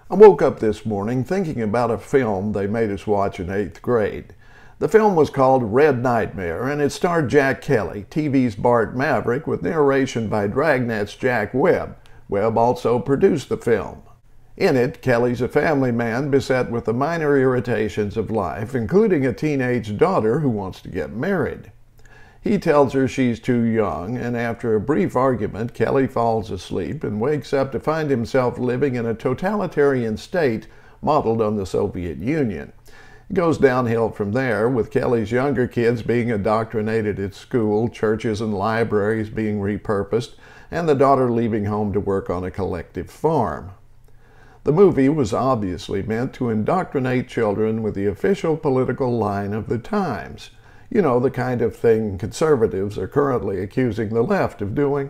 I woke up this morning thinking about a film they made us watch in 8th grade. The film was called Red Nightmare, and it starred Jack Kelly, TV's Bart Maverick, with narration by Dragnet's Jack Webb. Webb also produced the film. In it, Kelly's a family man beset with the minor irritations of life, including a teenage daughter who wants to get married. He tells her she's too young, and after a brief argument, Kelly falls asleep and wakes up to find himself living in a totalitarian state modeled on the Soviet Union. It goes downhill from there, with Kelly's younger kids being indoctrinated at school, churches and libraries being repurposed, and the daughter leaving home to work on a collective farm. The movie was obviously meant to indoctrinate children with the official political line of the times. You know, the kind of thing conservatives are currently accusing the left of doing.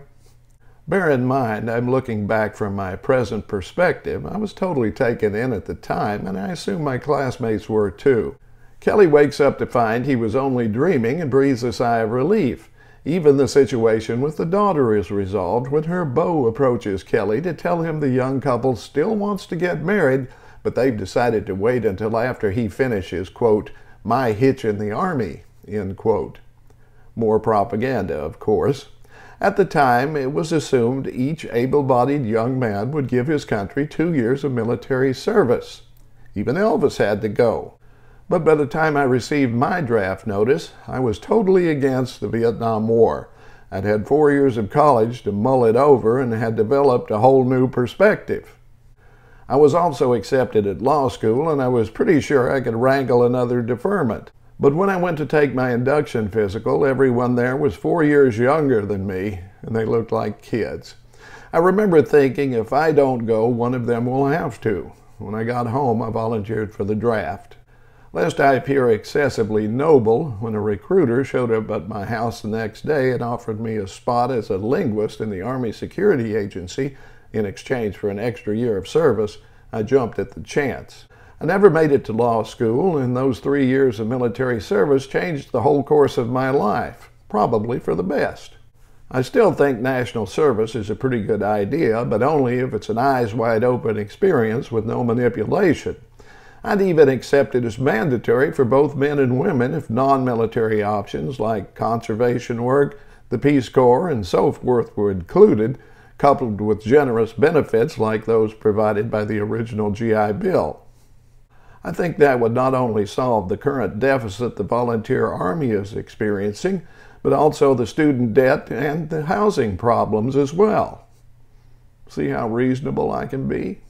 Bear in mind, I'm looking back from my present perspective. I was totally taken in at the time, and I assume my classmates were too. Kelly wakes up to find he was only dreaming and breathes a sigh of relief. Even the situation with the daughter is resolved when her beau approaches Kelly to tell him the young couple still wants to get married, but they've decided to wait until after he finishes, quote, "my hitch in the army," end quote. More propaganda, of course. At the time, it was assumed each able-bodied young man would give his country 2 years of military service. Even Elvis had to go. But by the time I received my draft notice, I was totally against the Vietnam War. I'd had 4 years of college to mull it over and had developed a whole new perspective. I was also accepted at law school, and I was pretty sure I could wrangle another deferment. But when I went to take my induction physical, everyone there was 4 years younger than me, and they looked like kids. I remember thinking, if I don't go, one of them will have to. When I got home, I volunteered for the draft. Lest I appear excessively noble, when a recruiter showed up at my house the next day and offered me a spot as a linguist in the Army Security Agency in exchange for an extra year of service, I jumped at the chance. I never made it to law school, and those 3 years of military service changed the whole course of my life, probably for the best. I still think national service is a pretty good idea, but only if it's an eyes-wide-open experience with no manipulation. I'd even accept it as mandatory for both men and women if non-military options like conservation work, the Peace Corps, and so forth were included, coupled with generous benefits like those provided by the original GI Bill. I think that would not only solve the current deficit the volunteer army is experiencing, but also the student debt and the housing problems as well. See how reasonable I can be?